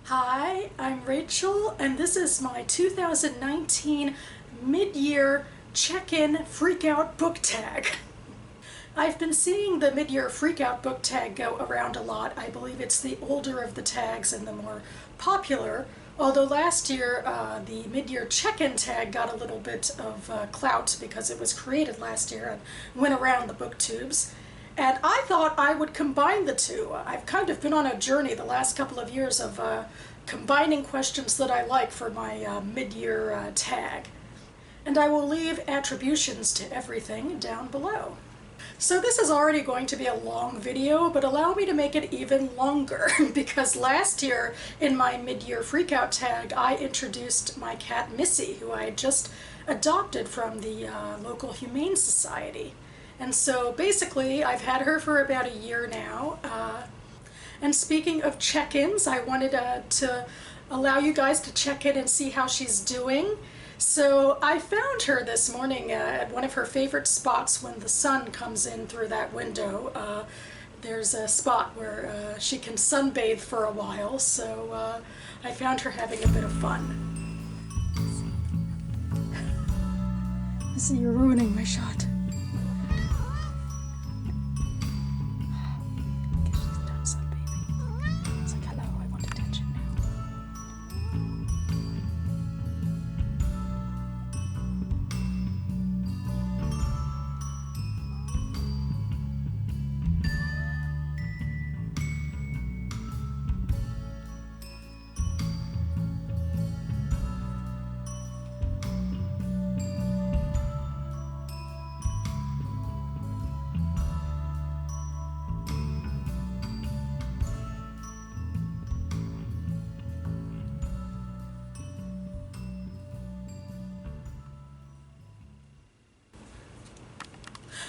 Hi, I'm Rachel, and this is my 2019 mid-year check-in freakout book tag. I've been seeing the mid-year freakout book tag go around a lot. I believe it's the older of the tags and the more popular, although last year the mid-year check-in tag got a little bit of clout because it was created last year and went around the booktubes. And I thought I would combine the two. I've kind of been on a journey the last couple of years of combining questions that I like for my mid-year tag. And I will leave attributions to everything down below. So this is already going to be a long video, but allow me to make it even longer because last year in my mid-year freakout tag I introduced my cat Missy, who I had just adopted from the local Humane Society. And so basically I've had her for about a year now. And speaking of check-ins, I wanted to allow you guys to check in and see how she's doing. So I found her this morning at one of her favorite spots when the sun comes in through that window. There's a spot where she can sunbathe for a while, so I found her having a bit of fun. See, you're ruining my shot.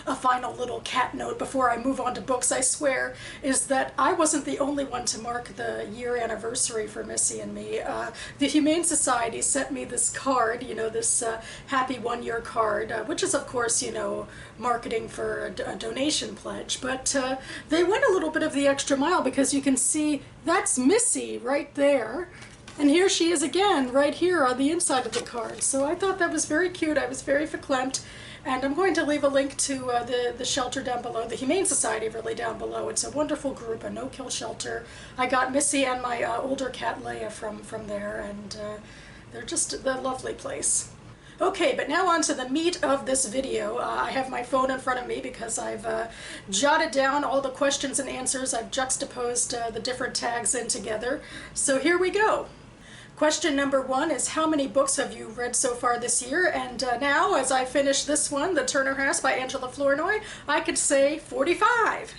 A final little cat note before I move on to books, I swear, is that I wasn't the only one to mark the year anniversary for Missy and me. The Humane Society sent me this card, this happy one-year card, which is, of course, marketing for a donation pledge. But they went a little bit of the extra mile because you can see that's Missy right there. And here she is again, right here on the inside of the card. So I thought that was very cute. I was very verklempt. And I'm going to leave a link to the shelter down below, the Humane Society really down below. It's a wonderful group, a no-kill shelter. I got Missy and my older cat Leia from there, and they're just a lovely place. Okay, but now on to the meat of this video. I have my phone in front of me because I've jotted down all the questions and answers. I've juxtaposed the different tags in together. So here we go. Question number 1 is, how many books have you read so far this year? And now, as I finish this one, The Turner House by Angela Flournoy, I could say 45.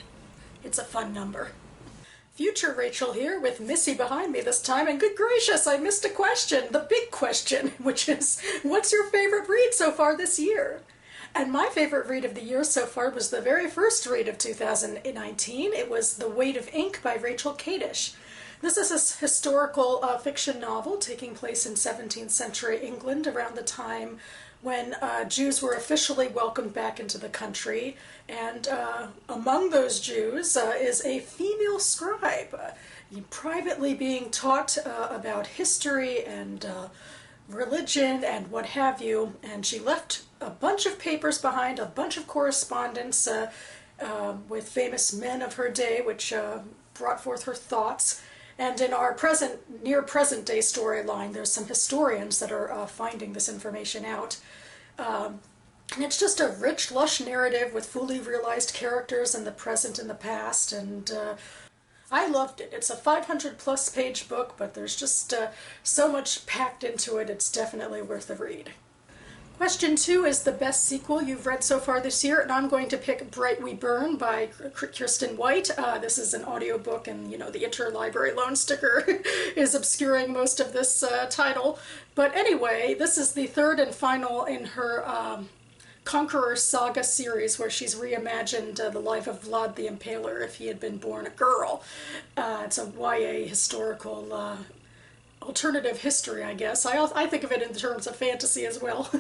It's a fun number. Future Rachel here with Missy behind me this time, and good gracious, I missed a question, the big question, which is, what's your favorite read so far this year? And my favorite read of the year so far was the very first read of 2019. It was The Weight of Ink by Rachel Kadish. This is a historical fiction novel taking place in 17th century England around the time when Jews were officially welcomed back into the country. And among those Jews is a female scribe, privately being taught about history and religion and what have you. And she left a bunch of papers behind, a bunch of correspondence with famous men of her day, which brought forth her thoughts. And in our near present day storyline, there's some historians that are finding this information out. And it's just a rich, lush narrative with fully realized characters in the present and the past, and I loved it. It's a 500-plus page book, but there's just so much packed into it, it's definitely worth a read. Question 2 is the best sequel you've read so far this year, and I'm going to pick Bright We Burn by Kiersten White. This is an audiobook, and the interlibrary loan sticker is obscuring most of this title. But anyway, this is the third and final in her Conqueror Saga series, where she's reimagined the life of Vlad the Impaler if he had been born a girl. It's a YA historical alternative history, I guess. I think of it in terms of fantasy as well.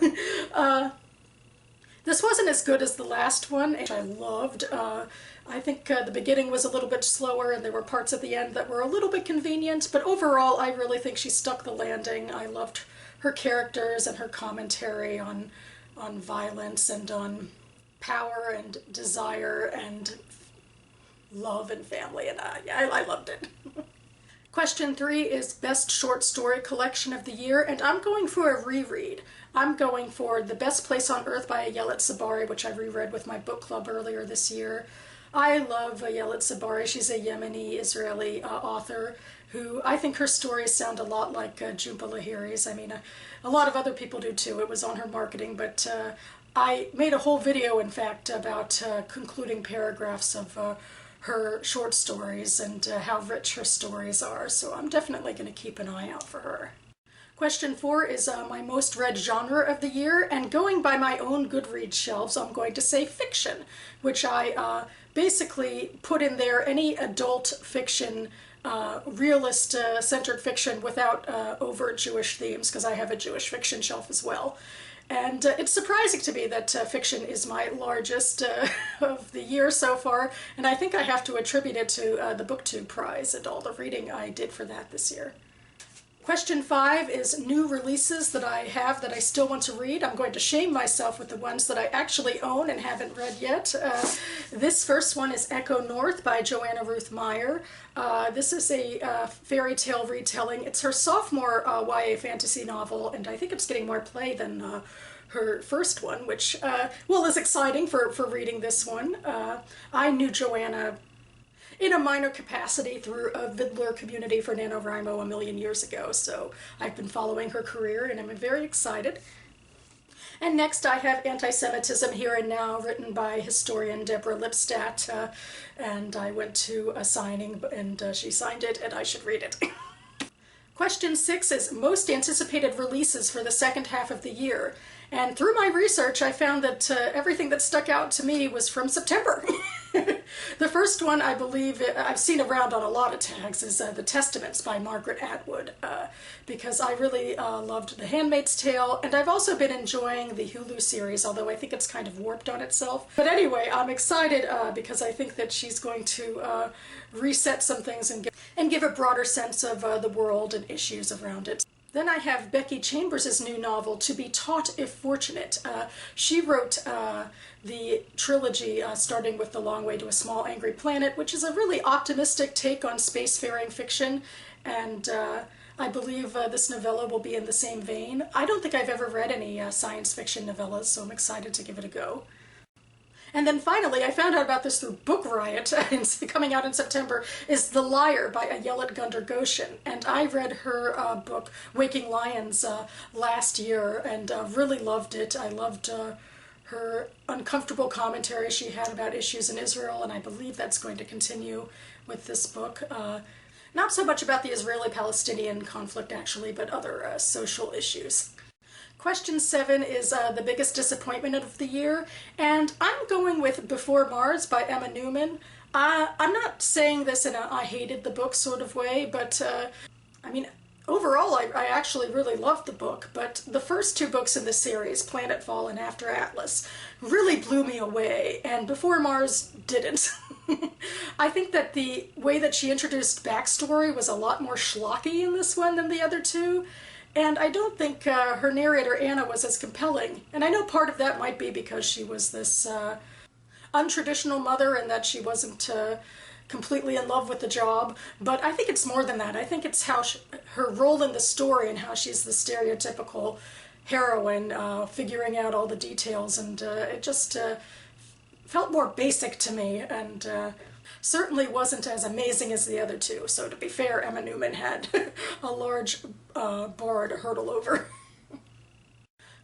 This wasn't as good as the last one, which I loved. I think the beginning was a little bit slower and there were parts at the end that were a little bit convenient, but overall I really think she stuck the landing. I loved her characters and her commentary on violence and on power and desire and love and family, and I loved it. Question 3 is Best Short Story Collection of the Year, and I'm going for a reread. I'm going for The Best Place on Earth by Ayelet Sabari, which I reread with my book club earlier this year. I love Ayelet Sabari. She's a Yemeni-Israeli author who I think her stories sound a lot like Jhumpa Lahiri's. I mean, a lot of other people do too. It was on her marketing, but I made a whole video, in fact, about concluding paragraphs of her short stories and how rich her stories are, so I'm definitely going to keep an eye out for her. Question 4 is my most read genre of the year, and going by my own Goodreads shelves, I'm going to say fiction, which I basically put in there any adult fiction, realist-centered fiction without overt Jewish themes, because I have a Jewish fiction shelf as well. And it's surprising to me that fiction is my largest of the year so far, and I think I have to attribute it to the Booktube prize and all the reading I did for that this year. Question 5 is new releases that I have that I still want to read. I'm going to shame myself with the ones that I actually own and haven't read yet. This first one is Echo North by Joanna Ruth Meyer. This is a fairy tale retelling. It's her sophomore YA fantasy novel, and I think it's getting more play than her first one, which, well, is exciting for reading this one. I knew Joanna in a minor capacity through a Vidler community for NaNoWriMo a million years ago, so I've been following her career and I'm very excited. And next I have Antisemitism Here and Now, written by historian Deborah Lipstadt, and I went to a signing and she signed it and I should read it. Question 6 is most anticipated releases for the second half of the year. And through my research, I found that everything that stuck out to me was from September. The first one, I believe, I've seen around on a lot of tags, is The Testaments by Margaret Atwood, because I really loved The Handmaid's Tale, and I've also been enjoying the Hulu series, although I think it's kind of warped on itself. But anyway, I'm excited because I think that she's going to reset some things and give a broader sense of the world and issues around it. Then I have Becky Chambers' new novel, To Be Taught If Fortunate. She wrote the trilogy starting with The Long Way to a Small Angry Planet, which is a really optimistic take on spacefaring fiction, and I believe this novella will be in the same vein. I don't think I've ever read any science fiction novellas, so I'm excited to give it a go. And then finally, I found out about this through Book Riot, coming out in September, is The Liar by Ayelet Gundar-Goshen. And I read her book, Waking Lions, last year and really loved it. I loved her uncomfortable commentary she had about issues in Israel, and I believe that's going to continue with this book. Not so much about the Israeli-Palestinian conflict, actually, but other social issues. Question 7 is the biggest disappointment of the year, and I'm going with Before Mars by Emma Newman. I'm not saying this in a I hated the book sort of way, but I mean, overall I actually really loved the book, but the first 2 books in the series, Planetfall and After Atlas, really blew me away, and Before Mars didn't. I think that the way that she introduced backstory was a lot more schlocky in this one than the other 2. And I don't think her narrator, Anna, was as compelling. And I know part of that might be because she was this untraditional mother and that she wasn't completely in love with the job. But I think it's more than that. I think it's how her role in the story and how she's the stereotypical heroine, figuring out all the details. And it just felt more basic to me, and certainly wasn't as amazing as the other 2. So to be fair, Emma Newman had a large bar to hurdle over.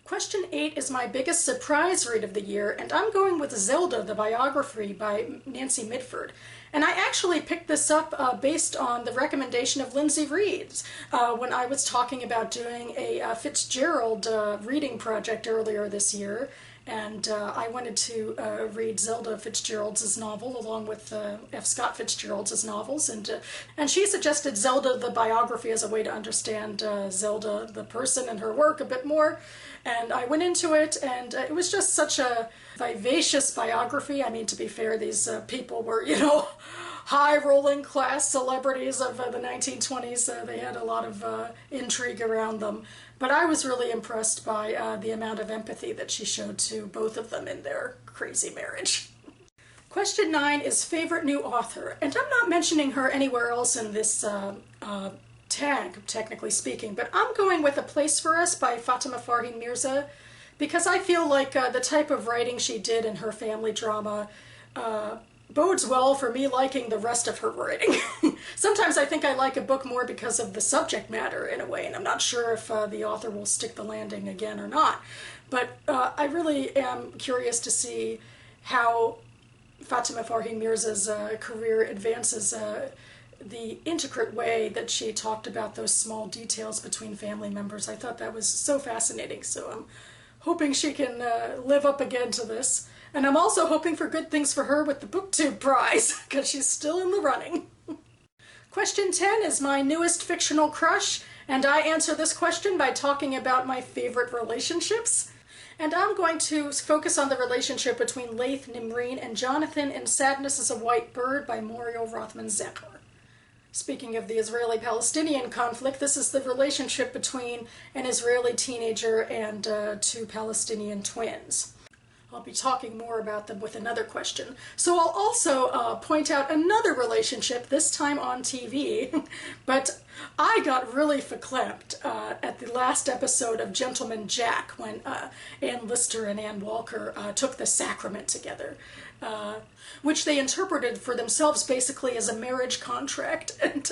Question 8 is my biggest surprise read of the year, and I'm going with Zelda, the biography by Nancy Mitford. And I actually picked this up based on the recommendation of Lindsay Reeds when I was talking about doing a Fitzgerald reading project earlier this year. and I wanted to read Zelda Fitzgerald's novel along with F. Scott Fitzgerald's novels, and she suggested Zelda the biography as a way to understand Zelda the person and her work a bit more, and I went into it, and it was just such a vivacious biography. I mean, to be fair, these people were, you know, high-rolling class celebrities of the 1920s. They had a lot of intrigue around them. But I was really impressed by the amount of empathy that she showed to both of them in their crazy marriage. Question 9 is favorite new author. And I'm not mentioning her anywhere else in this tag, technically speaking, but I'm going with A Place for Us by Fatima Farheen Mirza, because I feel like the type of writing she did in her family drama bodes well for me liking the rest of her writing. Sometimes I think I like a book more because of the subject matter in a way, and I'm not sure if the author will stick the landing again or not. But I really am curious to see how Fatima Farheen Mirza's career advances the intricate way that she talked about those small details between family members. I thought that was so fascinating, so I'm hoping she can live up again to this. And I'm also hoping for good things for her with the Booktube prize, because she's still in the running. Question 10 is my newest fictional crush, and I answer this question by talking about my favorite relationships. And I'm going to focus on the relationship between Laith, Nimreen, and Jonathan in Sadness is a White Bird by Muriel Rothman Zecher. Speaking of the Israeli-Palestinian conflict, this is the relationship between an Israeli teenager and two Palestinian twins. I'll be talking more about them with another question. So I'll also point out another relationship, this time on TV, but I got really verklempt at the last episode of Gentleman Jack when Ann Lister and Ann Walker took the sacrament together, which they interpreted for themselves basically as a marriage contract. And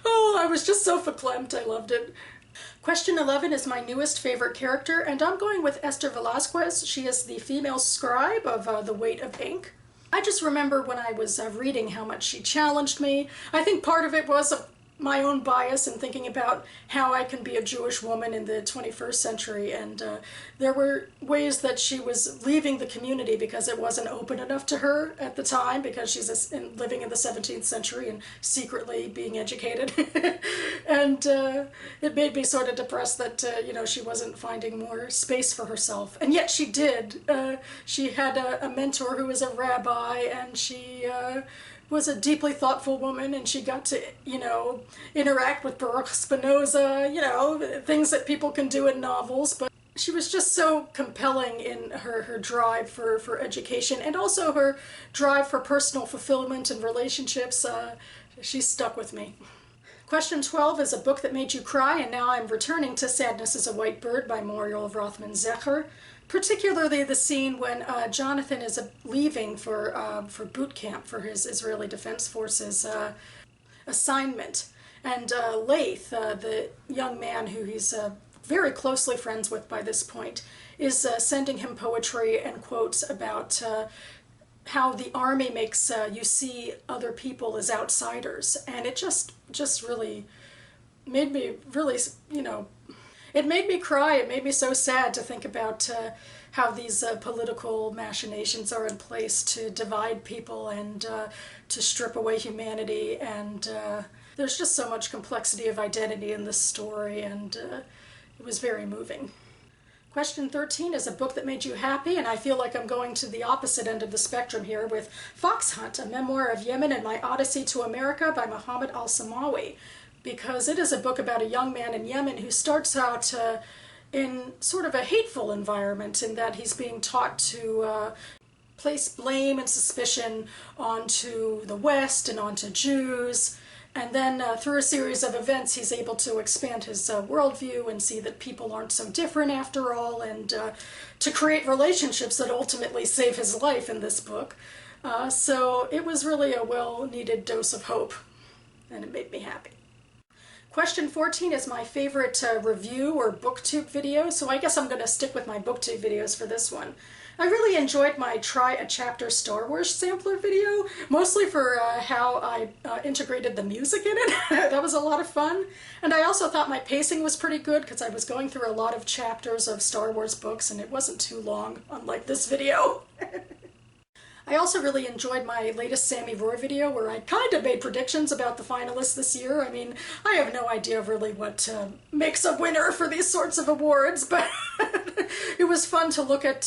oh, I was just so verklempt. I loved it. Question 11 is my newest favorite character, and I'm going with Esther Velasquez. She is the female scribe of The Weight of Ink. I just remember when I was reading how much she challenged me. I think part of it was my own bias in thinking about how I can be a Jewish woman in the 21st century, and there were ways that she was leaving the community because it wasn't open enough to her at the time, because she's living in the 17th century and secretly being educated. And it made me sort of depressed that, you know, she wasn't finding more space for herself. And yet she did. She had a mentor who was a rabbi, and she was a deeply thoughtful woman, and she got to, you know, interact with Baruch Spinoza, you know, things that people can do in novels, but she was just so compelling in her drive for education, and also her drive for personal fulfillment and relationships. She stuck with me. Question 12 is a book that made you cry, and now I'm returning to Sadness is a White Bird by Muriel Rothman Zecher. Particularly the scene when Jonathan is leaving for boot camp for his Israeli Defense Forces assignment. And Laith, the young man who he's very closely friends with by this point, is sending him poetry and quotes about how the army makes you see other people as outsiders. And it just really made me really, you know, it made me cry. It made me so sad to think about how these political machinations are in place to divide people and to strip away humanity. And there's just so much complexity of identity in this story, and it was very moving. Question 13 is a book that made you happy, and I feel like I'm going to the opposite end of the spectrum here with Fox Hunt, a memoir of Yemen and my Odyssey to America by Muhammad al-Samawi, because it is a book about a young man in Yemen who starts out in sort of a hateful environment, in that he's being taught to place blame and suspicion onto the West and onto Jews. And then through a series of events, he's able to expand his worldview and see that people aren't so different after all, and to create relationships that ultimately save his life in this book. So it was really a well-needed dose of hope, and it made me happy. Question 14 is my favorite review or booktube video, so I guess I'm going to stick with my booktube videos for this one. I really enjoyed my Try a Chapter Star Wars sampler video, mostly for how I integrated the music in it. That was a lot of fun. And I also thought my pacing was pretty good because I was going through a lot of chapters of Star Wars books and it wasn't too long, unlike this video. I also really enjoyed my latest SammyBoy video where I kind of made predictions about the finalists this year. I mean, I have no idea really what makes a winner for these sorts of awards, but it was fun to look at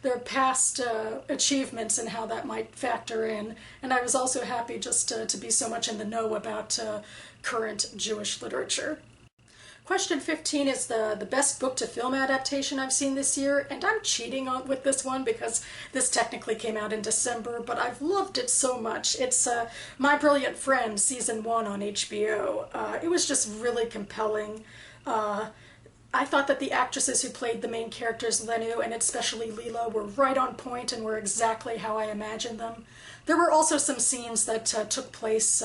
their past achievements and how that might factor in. And I was also happy just to be so much in the know about current Jewish literature. Question 15 is the best book to film adaptation I've seen this year, and I'm cheating with this one because this technically came out in December, but I've loved it so much. It's My Brilliant Friend, Season 1 on HBO. It was just really compelling. I thought that the actresses who played the main characters, Lenu and especially Lila, were right on point and were exactly how I imagined them. There were also some scenes that took place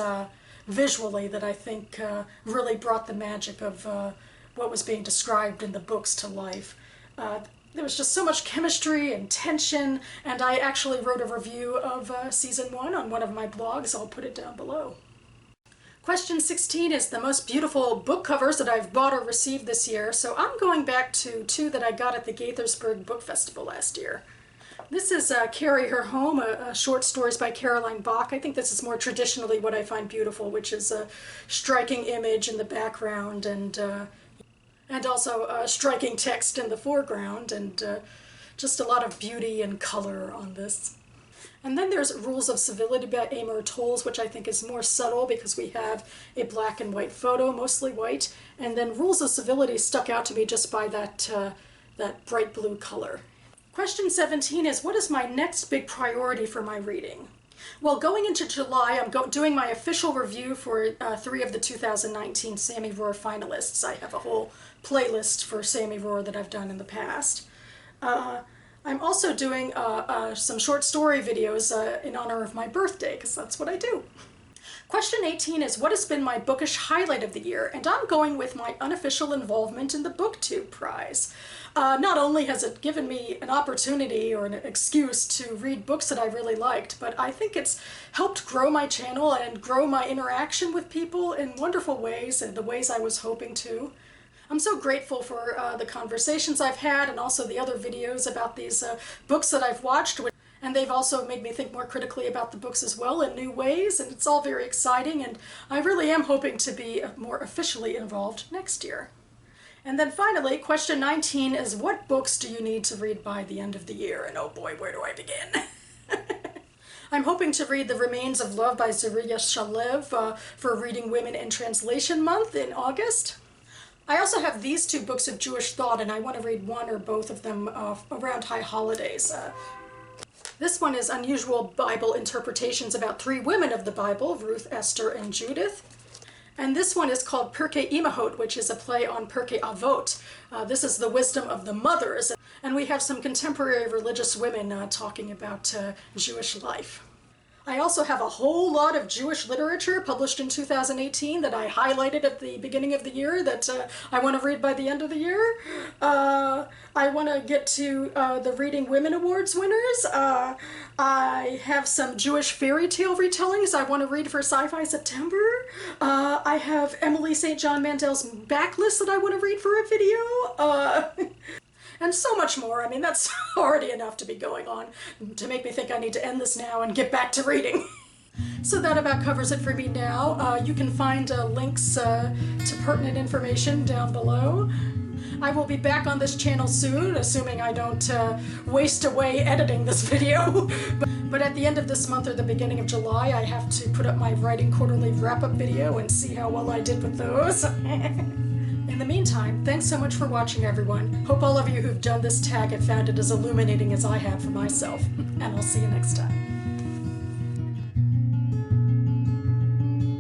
visually that I think really brought the magic of what was being described in the books to life. There was just so much chemistry and tension, and I actually wrote a review of Season 1 on one of my blogs. I'll put it down below. Question 16 is the most beautiful book covers that I've bought or received this year, so I'm going back to two that I got at the Gaithersburg Book Festival last year. This is Carry Her Home, short stories by Caroline Bach. I think this is more traditionally what I find beautiful, which is a striking image in the background and also striking text in the foreground, and just a lot of beauty and color on this. And then there's Rules of Civility by Amor Towles, which I think is more subtle because we have a black and white photo, mostly white, and then Rules of Civility stuck out to me just by that bright blue color. Question 17 is, what is my next big priority for my reading? Well, going into July, I'm doing my official review for 3 of the 2019 SammyBoy finalists. I have a whole playlist for SammyBoy that I've done in the past. I'm also doing some short story videos in honor of my birthday, because that's what I do. Question 18 is, what has been my bookish highlight of the year? And I'm going with my unofficial involvement in the Booktube prize. Not only has it given me an opportunity or an excuse to read books that I really liked, but I think it's helped grow my channel and grow my interaction with people in wonderful ways, and the ways I was hoping to. I'm so grateful for the conversations I've had and also the other videos about these books that I've watched, and they've also made me think more critically about the books as well in new ways, and it's all very exciting, and I really am hoping to be more officially involved next year. And then finally, question 19 is, what books do you need to read by the end of the year? And oh boy, where do I begin? I'm hoping to read The Remains of Love by Zeruiah Shalev for Reading Women in Translation Month in August. I also have these 2 books of Jewish thought, and I want to read one or both of them around high holidays. This one is Unusual Bible Interpretations about 3 women of the Bible, Ruth, Esther, and Judith. And this one is called Pirkei Imahot, which is a play on Pirkei Avot. This is the wisdom of the mothers. And we have some contemporary religious women talking about Jewish life. I also have a whole lot of Jewish literature published in 2018 that I highlighted at the beginning of the year that I want to read by the end of the year. I want to get to the Reading Women Awards winners. I have some Jewish fairy tale retellings I want to read for Sci-Fi September. I have Emily St. John Mandel's backlist that I want to read for a video. And so much more. I mean, that's already enough to be going on to make me think I need to end this now and get back to reading. So that about covers it for me now. You can find links to pertinent information down below. I will be back on this channel soon, assuming I don't waste away editing this video. But at the end of this month or the beginning of July, I have to put up my Writing Quarterly wrap-up video and see how well I did with those. In the meantime, thanks so much for watching, everyone. Hope all of you who've done this tag have found it as illuminating as I have for myself. And I'll see you next time.